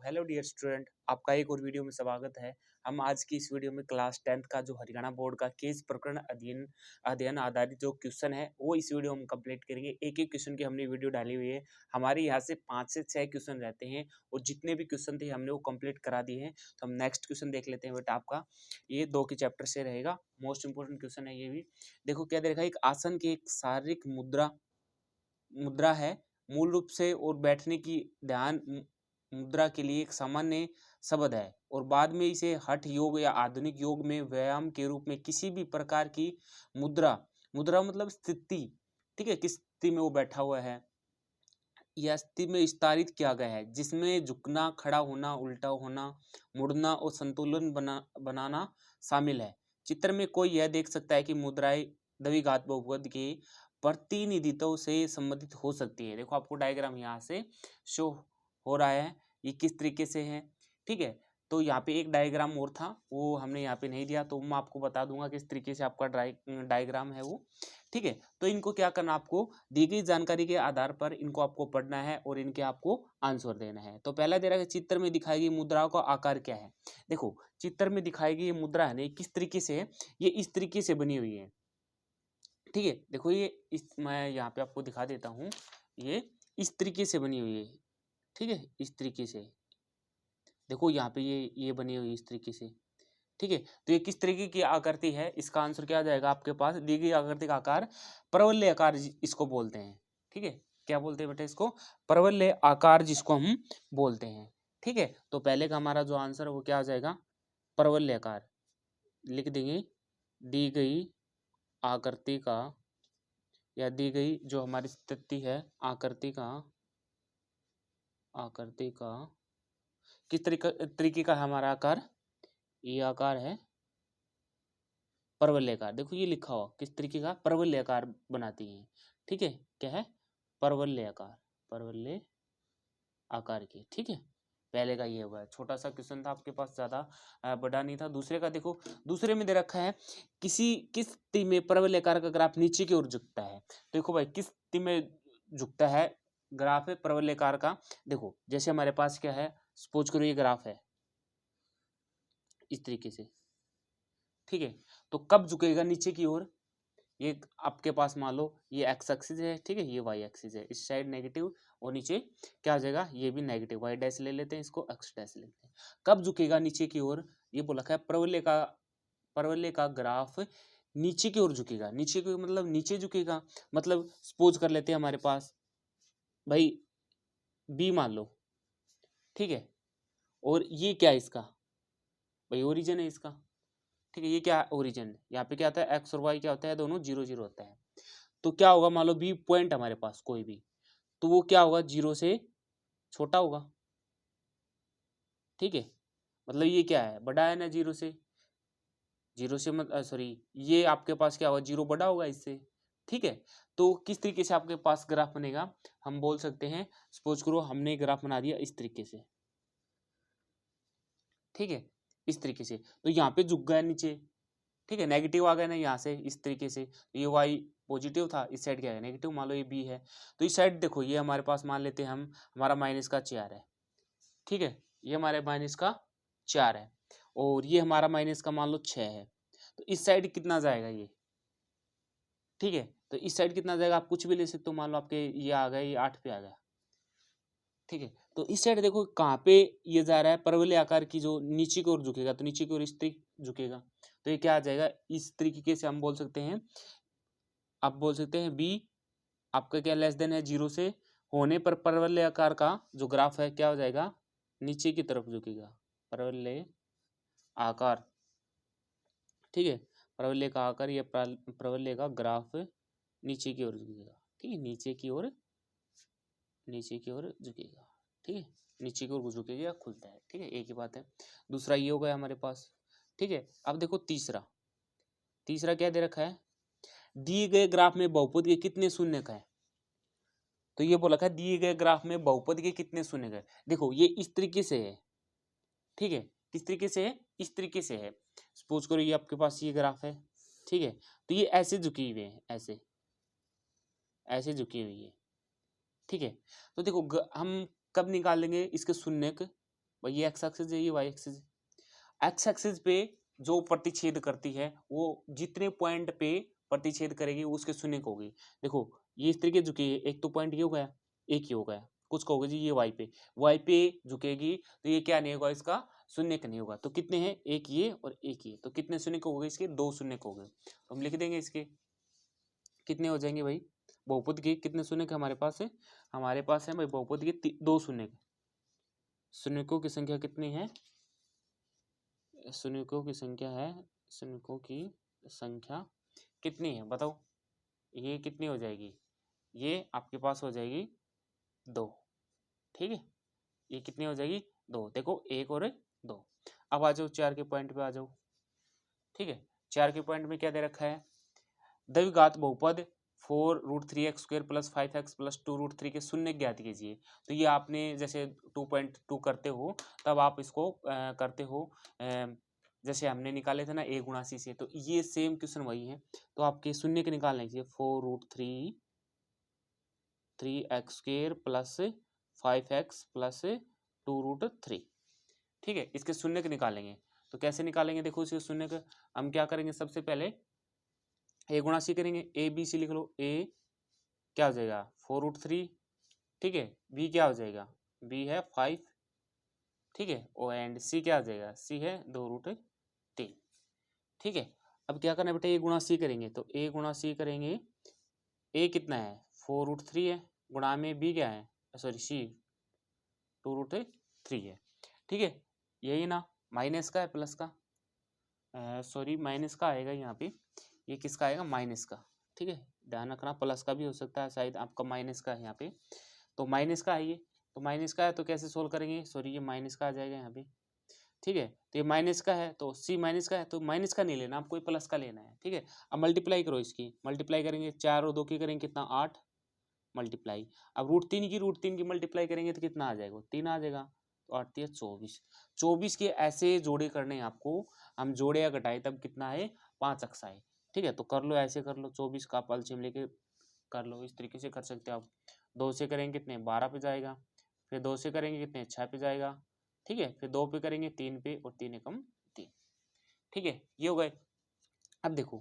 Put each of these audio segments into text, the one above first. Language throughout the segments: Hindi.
हेलो डियर स्टूडेंट, आपका एक और वीडियो में स्वागत है। हम आज की इस वीडियो में क्लास 10th का जो हरियाणा बोर्ड का केस प्रकरण अध्ययन अध्ययन आधारित जो क्वेश्चन है वो इस वीडियो में कंप्लीट करेंगे। एक एक क्वेश्चन की हमने वीडियो डाली हुई है। हमारे यहाँ से 5 से 6 क्वेश्चन रहते हैं और जितने भी क्वेश्चन थे हमने वो कंप्लीट करा दिए हैं। तो हम नेक्स्ट क्वेश्चन देख लेते हैं। बेटा आपका ये 2 के चैप्टर से रहेगा। मोस्ट इंपोर्टेंट क्वेश्चन है ये भी। देखो क्या दे रखा है, एक आसन की एक शारीरिक मुद्रा है। मूल रूप से और बैठने की ध्यान मुद्रा के लिए एक सामान्य शब्द है और बाद में इसे हठ योग या आधुनिक योग में व्यायाम के रूप में किसी भी प्रकार की मुद्रा मुद्रा मतलब स्थिति, ठीक है, किस स्थिति में वो बैठा हुआ है या स्थिति में विस्तारित किया गया है जिसमें झुकना, खड़ा होना, उल्टा होना, मुड़ना और संतुलन बनाना शामिल है। चित्र में कोई यह देख सकता है कि मुद्राएं द्विघात बहुपद के प्रतिनिधित्व से संबंधित हो सकती है। देखो आपको डायग्राम यहाँ से शो हो रहा है, ये किस तरीके से है, ठीक है। तो यहाँ पे एक डायग्राम और था, वो हमने यहाँ पे नहीं दिया, तो मैं आपको बता दूंगा किस तरीके से आपका डायग्राम है वो, ठीक है। तो इनको क्या करना, आपको दी गई जानकारी के आधार पर इनको आपको पढ़ना है और इनके आपको आंसर देना है। तो पहला दे रहा है चित्र में दिखाई गई मुद्राओं का आकार क्या है। देखो चित्र में दिखाई गई ये मुद्रा है ना, किस तरीके से है, ये इस तरीके से बनी हुई है, ठीक है। देखो ये इस मैं यहाँ पे आपको दिखा देता हूँ, ये इस तरीके से बनी हुई है, ठीक है, इस तरीके से। देखो यहाँ पे ये बनी हुई है इस तरीके से, ठीक है। तो ये किस तरीके की आकृति है, इसका आंसर क्या आ जाएगा आपके पास, दी गई आकृति का आकार परवलय आकार इसको बोलते हैं, ठीक है। क्या बोलते हैं बेटा इसको, परवलय आकार जिसको हम बोलते हैं, ठीक है। तो पहले का हमारा जो आंसर है वो क्या आ जाएगा, परवलय आकार लिख देंगे। दी गई आकृति का या दी गई जो हमारी स्थिति है आकृति का किस तरीके का हमारा आकार, ये आकार है परवलय आकार। देखो ये लिखा हुआ किस तरीके का, परवलय आकार बनाती है, ठीक है। क्या है, परवलय आकार की, ठीक है। पहले का ये हुआ है, छोटा सा क्वेश्चन था आपके पास, ज्यादा बड़ा नहीं था। दूसरे का देखो, दूसरे में दे रखा है किस स्थिति में परवलय आकार का ग्राफ नीचे की ओर झुकता है। देखो भाई किस स्थिति में झुकता है ग्राफ है परवलय आकार का। देखो जैसे हमारे पास क्या है, सपोज करो ये ग्राफ है इस तरीके से, ठीक है। तो कब झुकेगा नीचे की ओर, ये आपके पास मान लो ये एक्स एक्सिस है, ठीक है, ये वाई एक्सिस है, इस साइड नेगेटिव और नीचे क्या आ जाएगा, ये भी नेगेटिव, वाई डैश ले लेते हैं, इसको एक्स डैश ले लेते हैं। कब झुकेगा नीचे की ओर, ये बोला है परवलय का ग्राफ नीचे की ओर झुकेगा। नीचे की मतलब नीचे झुकेगा, मतलब सपोज कर लेते हैं हमारे पास भाई बी मान लो, ठीक है, और ये क्या है इसका, भाई ओरिजिन है इसका, ठीक है। ये क्या ओरिजिन, यहाँ पे क्या होता है, एक्स और वाई क्या होता है, दोनों 0 0 होता है। तो क्या होगा, मान लो बी पॉइंट हमारे पास कोई भी, तो वो क्या होगा, 0 से छोटा होगा, ठीक है। मतलब ये क्या है, बड़ा है ना 0 से, 0 से मत सॉरी, ये आपके पास क्या होगा, 0 बड़ा होगा इससे, ठीक है। तो किस तरीके से आपके पास ग्राफ बनेगा, हम बोल सकते हैं, सपोज करो हमने ग्राफ बना दिया इस तरीके से, ठीक है, इस तरीके से। तो यहाँ पे झुक गया नीचे, ठीक है, नेगेटिव आ गया ना यहाँ से इस तरीके से, तो ये वाई पॉजिटिव था, इस साइड क्या है नेगेटिव, मान लो ये बी है। तो इस साइड देखो ये हमारे पास मान लेते हैं हम, हमारा माइनस का 4 है, ठीक है, ये हमारे माइनस का 4 है और ये हमारा माइनस का मान लो 6 है। तो इस साइड कितना जाएगा ये, ठीक है। तो इस साइड कितना जाएगा, आप कुछ भी ले सकते हो, मान लो आपके ये आ गया, ये 8 पे आ गया, ठीक है। तो इस साइड देखो कहाँ पे ये जा रहा है, परवलय आकार की जो नीचे की ओर झुकेगा, तो नीचे की ओर इस तरीके झुकेगा। तो ये क्या आ जाएगा, इस तरीके से हम बोल सकते हैं, आप बोल सकते हैं बी आपका क्या लेस देन है 0 से, होने पर परवलय आकार का जो ग्राफ है क्या हो जाएगा, नीचे की तरफ झुकेगा, परवलय आकार, ठीक है। परवलय का आकार या परवलय का ग्राफ नीचे की ओर झुकेगा, ठीक है, नीचे की ओर झुकेगा, ठीक है, नीचे की ओर झुकेगा या खुलता है, ठीक है, एक ही बात है। दूसरा ये हो गया हमारे पास, ठीक है। अब देखो तीसरा क्या दे रखा है, दिए गए ग्राफ में बहुपद के कितने शून्य का है। तो ये बोला था दिए गए ग्राफ में बहुपद के कितने शून्य है। देखो ये इस तरीके से है, ठीक है, किस तरीके से है, इस तरीके से है। सपोज करो ये आपके पास ये ग्राफ है, ठीक है, तो ये ऐसे झुकी हुई है, ऐसे झुकी हुई है, ठीक है। तो देखो हम कब निकालेंगे इसके शून्यक, भाई ये एक्स एक्सिस है, ये वाई एक्सिस। एक्स एक्सिस पे जो प्रतिच्छेद करती है वो जितने पॉइंट पे प्रतिच्छेद करेगी उसके शून्य को होगी। देखो ये इस तरीके झुकी है, एक तो पॉइंट ये हो गया, एक ही हो गया, कुछ का होगा जी ये वाई पे झुकेगी तो ये क्या नहीं होगा, इसका शून्य का नहीं होगा। तो कितने हैं, एक ये और एक ये, तो कितने शून्य को हो गए इसके, दो शून्य को हो गए। तो हम लिख देंगे इसके कितने हो जाएंगे भाई, बहुपद के कितने शून्य के हमारे पास है, हमारे पास है भाई बहुपद के दो शून्य के। शून्यकों की संख्या कितनी है, शून्यकों की संख्या है, शून्यकों की संख्या कितनी है बताओ, ये कितनी हो जाएगी, ये आपके पास हो जाएगी दो। ठीक है, ये कितनी हो जाएगी, दो। देखो एक और दो। अब आ जाओ चार के पॉइंट पे आ जाओ। ठीक है, चार के पॉइंट में क्या दे रखा है, द्विघात बहुपद 4√3x square plus 5x plus 2√3 के शून्य ज्ञात कीजिए। तो ये आपने जैसे 2.2 करते हो तब आप इसको करते हो जैसे हमने निकाले थे ना a गुणा c से, तो ये सेम क्वेश्चन वही है। तो आपके शून्य के निकालने चाहिए 4√3 स्क्वायर प्लस 5x प्लस 2√3। ठीक है, इसके शून्य के निकालेंगे। तो कैसे निकालेंगे, देखो इसके शून्य का हम क्या करेंगे, सबसे पहले ए गुणा सी करेंगे, ए बी सी लिख लो। ए क्या हो जाएगा 4√3, ठीक है, बी क्या हो जाएगा, बी है 5, ठीक है, ओ एंड सी क्या हो जाएगा, सी है 2√3। ठीक है, अब क्या करना है बेटा, ए गुणा सी करेंगे, तो ए गुणा सी करेंगे, ए कितना है 4√3 है, गुणा में बी क्या है, सॉरी सी 2√3 है। ठीक है, यही ना, माइनस का है प्लस का, सॉरी माइनस का आएगा यहाँ पे, ये किसका आएगा, माइनस का। ठीक है, ध्यान रखना प्लस का भी हो सकता है, शायद आपका माइनस का है यहाँ पे, तो माइनस का है ये, तो माइनस का है तो कैसे सोल्व करेंगे, सॉरी ये माइनस का आ जाएगा यहाँ पे। ठीक है, तो ये माइनस का है तो सी माइनस का है, तो माइनस का नहीं लेना, आपको ये प्लस का लेना है। ठीक है, अब मल्टीप्लाई करो इसकी, मल्टीप्लाई करेंगे 4 और 2 की करेंगे कितना 8 मल्टीप्लाई, अब √3 की मल्टीप्लाई करेंगे तो कितना आ जाएगा, 3 आ जाएगा, तो 8 3 24। 24 के ऐसे जोड़े करने हैं आपको, हम जोड़े या घटाए तब कितना है 5 अक्स आए। ठीक है, तो कर लो ऐसे कर लो, 24 का आप एलसीएम लेके कर लो, इस तरीके से कर सकते हो आप। 2 से करेंगे कितने 12 पे जाएगा, फिर 2 से करेंगे कितने 6 पे जाएगा। ठीक है, फिर 2 पे करेंगे 3 पे, और 3 एकम 3। ठीक है, ये हो गए। अब देखो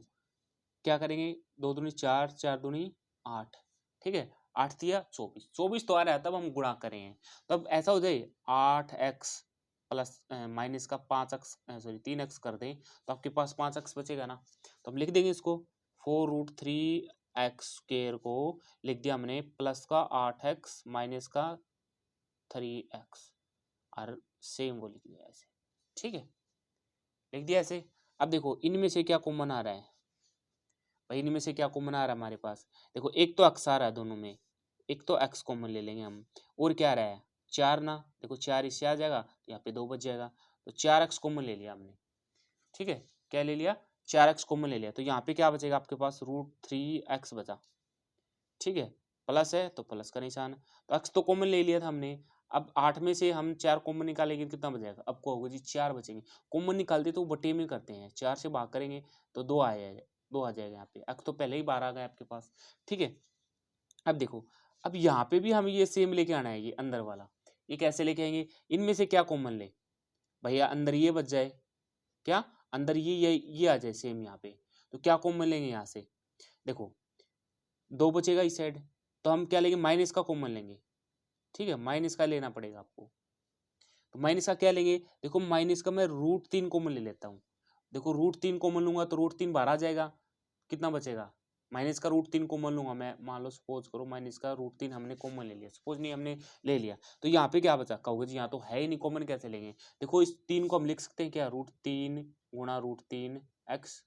क्या करेंगे, 2 दूनी 4, 4 दूनी 8। ठीक है, 8 दिया 24, 24 तो आ रहा है, तब हम गुणा करें, तब ऐसा हो जाए 8x प्लस माइनस का 5x, सॉरी 3x कर दें तो आपके पास 5x बचेगा ना। तो हम लिख देंगे इसको 4√3x स्क्वायर को लिख दिया हमने, प्लस का 8x माइनस का 3x, और सेम वो लिख दिया ऐसे। ठीक है, लिख दिया ऐसे। अब देखो इनमें से क्या कॉमन आ रहा है, भाई इनमें से क्या कॉमन आ रहा है हमारे पास, देखो एक तो एक्स आ रहा है दोनों में, एक तो एक्स कॉमन ले लेंगे हम, और क्या आ रहा है 4 ना, देखो 4 इससे आ जाएगा तो यहाँ पे 2 बच जाएगा, तो 4x कॉमन ले लिया हमने। ठीक है, क्या ले लिया 4x कॉमन ले लिया, तो यहाँ पे क्या बचेगा आपके पास √3x बचा। ठीक है, प्लस है तो प्लस का निशान, तो x तो कॉमन ले लिया था हमने। अब 8 में से हम 4 कॉमन निकालेंगे कितना बचेगा, अब को होगा जी 4 बचेंगे। कॉमन निकालते तो बटे में करते हैं, 4 से भाग करेंगे तो 2 आएगा, 2 आ जाएगा यहाँ पे, x तो पहले ही 12 आ गया आपके पास। ठीक है, अब देखो, अब यहाँ पे भी हम ये सेम लेके आना है, ये अंदर वाला, ये कैसे लेके आएंगे, इनमें से क्या कॉमन ले, भैया अंदर ये बच जाए, क्या अंदर ये आ जाए सेम यहाँ पे, तो क्या कॉमन लेंगे यहाँ से, देखो 2 बचेगा इस साइड, तो हम क्या लेंगे माइनस का कॉमन लेंगे। ठीक है, माइनस का लेना पड़ेगा आपको, तो माइनस का क्या लेंगे, देखो माइनस का मैं √3 कॉमन ले लेता हूँ। देखो √3 कॉमन लूंगा तो √3 बाहर आ जाएगा, कितना बचेगा, माइनस का √3 कॉमन लूंगा मैं, मान लो सपोज करो माइनस का √3 हमने कॉमन ले लिया, सपोज नहीं हमने ले लिया, तो यहाँ पे क्या बचा, कहोगे जी यहाँ तो है ही नहीं कॉमन, कैसे लेंगे, देखो इस 3 को हम लिख सकते हैं क्या, √3 गुणा √3x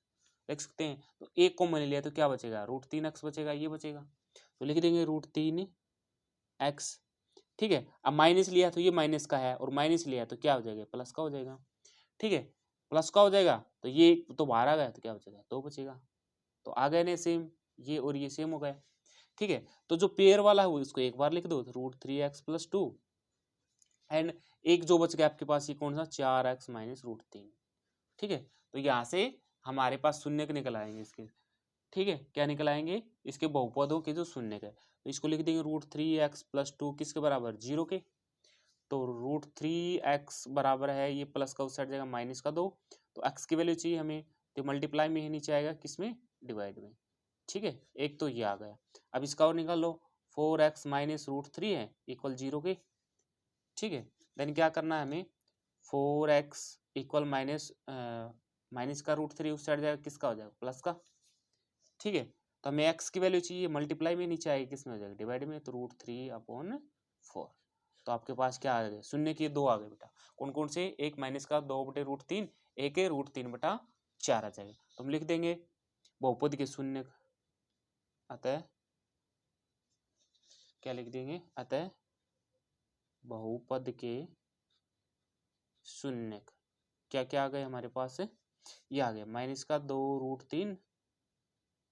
लिख सकते हैं, तो एक कॉमन ले लिया तो क्या बचेगा √3x बचेगा, ये बचेगा, तो लिख देंगे √3x। ठीक है, अब माइनस लिया तो ये माइनस का है, और माइनस लिया तो क्या हो जाएगा प्लस का हो जाएगा। ठीक है, प्लस का हो जाएगा, तो ये तो बाहर आ गया तो क्या बचेगा 2 बचेगा, तो आ गए ना सेम, ये और ये सेम हो गए। ठीक है, तो जो पेयर वाला है वो इसको एक बार लिख दो, √3x + 2, एंड एक जो बच गया आपके पास ये कौन सा 4x - √3। ठीक है, तो यहाँ से हमारे पास शून्य के निकल आएंगे इसके। ठीक है, क्या निकल आएंगे इसके बहुपदों के जो शून्य के, तो इसको लिख देंगे √3x + 2 किसके बराबर 0 के, तो √3x बराबर है, ये प्लस का उस साइड जाएगा माइनस का 2, तो x की वैल्यू चाहिए हमें, तो मल्टीप्लाई में ही नीचे आएगा किसमें, डिवाइड में। ठीक है, एक तो ये आ गया। अब इसका और निकाल लो, 4x माइनस √3 है इक्वल 0 के। ठीक है, देन क्या करना है हमें, 4x इक्वल माइनस माइनस का √3 उस साइड जाएगा, किसका हो जाएगा, प्लस का। ठीक है, तो हमें x की वैल्यू चाहिए, मल्टीप्लाई में नीचे आएगी किसमें हो जाएगा, डिवाइड में, तो √3/4। तो आपके पास क्या आ गया, शून्य के 2 आ गए बेटा। कौन कौन से, एक माइनस का 2/√3, एक है √3/4 आ जाएगा। तो हम लिख देंगे बहुपद के शून्य, अतः क्या लिख देंगे, अतः बहुपद के शून्य क्या क्या आ गए हमारे पास, ये आ गया माइनस का 2√3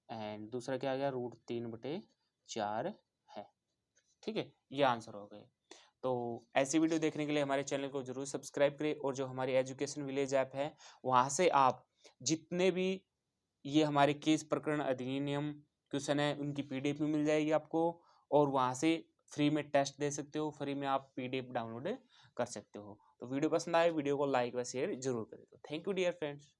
एंड दूसरा क्या आ गया, √3/4 है। ठीक है, ये आंसर हो गए। तो ऐसी वीडियो देखने के लिए हमारे चैनल को जरूर सब्सक्राइब करें, और जो हमारी एजुकेशन विलेज ऐप है वहाँ से आप जितने भी ये हमारे केस प्रकरण अधिनियम क्वेश्चन है उनकी पीडीएफ भी मिल जाएगी आपको, और वहाँ से फ्री में टेस्ट दे सकते हो, फ्री में आप पीडीएफ डाउनलोड कर सकते हो। तो वीडियो पसंद आए, वीडियो को लाइक व शेयर जरूर करें। तो थैंक यू डियर फ्रेंड्स।